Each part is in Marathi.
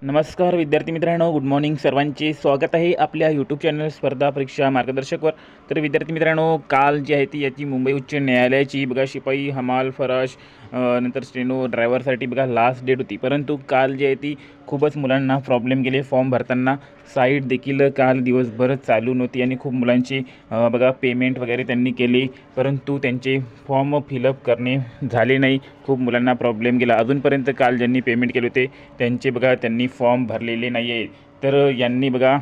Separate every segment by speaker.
Speaker 1: नमस्कार विद्यार्थी मित्रांनो, गुड मॉर्निंग. सर्वांचे स्वागत आहे आपल्या यूट्यूब चॅनल स्पर्धा परीक्षा मार्गदर्शकवर. तर विद्यार्थी मित्रांनो, काल जी आहे ती याची मुंबई उच्च न्यायालयाची बघा शिपाई, हमाल, फराश नंतर स्टेनो ड्रायव्हरसाठी बघा लास्ट डेट होती. परंतु काल जी आहे ती खूपच मुलांना प्रॉब्लेम गेले फॉर्म भरताना. साईट देखील काल दिवसभर चालू नव्हती आणि खूप मुलांची बघा पेमेंट वगैरे त्यांनी केली, परंतु त्यांचे फॉर्म फिलअप करणे झाले नाही. खूप मुलांना प्रॉब्लेम गेला. अजूनपर्यंत काल ज्यांनी पेमेंट केले होते त्यांचे बघा त्यांनी फॉर्म भरलेले नाही आहे. तर यांनी बघा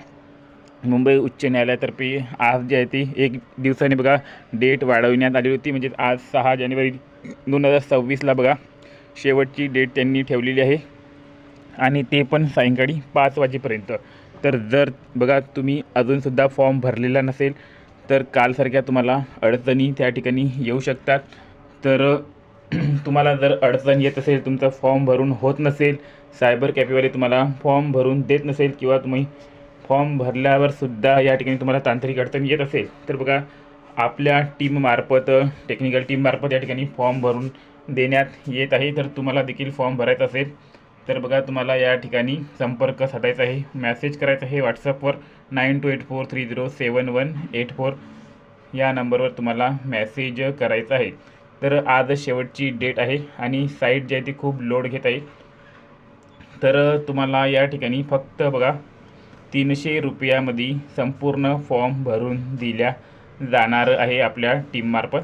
Speaker 1: मुंबई उच्च न्यायालयातर्फे आज जी आहे ती 1 दिवसाने बघा डेट वाढवण्यात आली होती. म्हणजे आज 6 जानेवारी 2026ला बघा शेवटची डेट त्यांनी ठेवलेली आहे आणि ते पण सायंकाळी 5 वाजेपर्यंत. तर जर बघा तुम्ही अजूनसुद्धा फॉर्म भरलेला नसेल तर कालसारख्या तुम्हाला अडचणी त्या ठिकाणी येऊ शकतात. तर तुम्हाला जर अडचण येत असेल, तुमचा फॉर्म भरून होत नसेल, सायबर कॅफेवाले तुम्हाला फॉर्म भरून देत नसेल किंवा तुम्ही फॉर्म भरल्यावर सुद्धा या ठिकाणी तुम्हाला तांत्रिक अडचण येत असेल, तर बघा आपल्या टीममार्फत टेक्निकल टीममार्फत या ठिकाणी फॉर्म भरून देण्यात येत आहे. तर तुम्हाला देखील फॉर्म भरायचा असेल तर बघा तुम्हाला या ठिकाणी संपर्क साधायचा आहे, मेसेज करायचा आहे व्हॉट्सअपवर 9284307184 या नंबरवर तुम्हाला मेसेज करायचा आहे. तर आज शेवटची डेट आहे आणि साईट जी आहे ती खूप लोड घेत आहे. तर तुम्हाला या ठिकाणी फक्त बघा 300 रुपयामध्ये संपूर्ण फॉर्म भरून दिल्या जाणार आहे आपल्या टीममार्फत.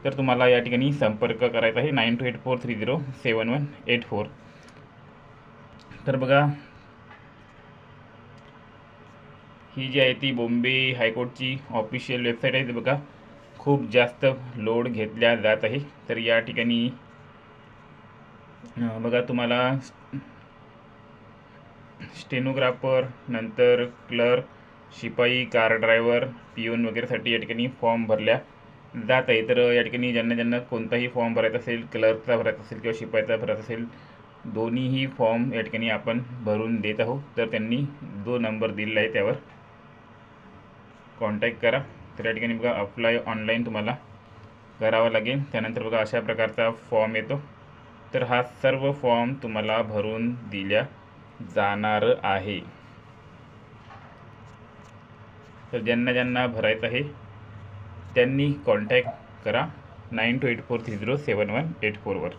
Speaker 1: तर तुम्हाला या ठिकाणी संपर्क करायचा आहे 9284307184. तर बघा ही जी आहे ती बॉम्बे हायकोर्टची ऑफिशियल वेबसाईट आहे. बघा खूप जास्त लोड घेतल्या जात आहे. तर या ठिकाणी बघा तुम्हाला स्टेनोग्राफर, नंतर क्लर्क, शिपाई, कार ड्रायव्हर, पिऊन वगैरेसाठी या ठिकाणी फॉर्म भरल्या जात आहे. तर या ठिकाणी ज्यांना कोणताही फॉर्म भरायचा असेल, क्लर्कचा भरायचा असेल किंवा शिपाईचा भरायचा असेल, दोन्हीही फॉर्म या ठिकाणी आपण भरून देत आहोत. तर त्यांनी जो नंबर दिलेला आहे त्यावर कॉन्टॅक्ट करा. तर या ठिकाणी बघा अप्लाय ऑनलाईन तुम्हाला करावं लागेल. त्यानंतर बघा अशा प्रकारचा फॉर्म येतो. तर हा सर्व फॉर्म तुम्हाला भरून दिल्या जाणार आहे. तर ज्यांना भरायचं आहे त्यांनी कॉन्टॅक्ट करा 9284307184वर.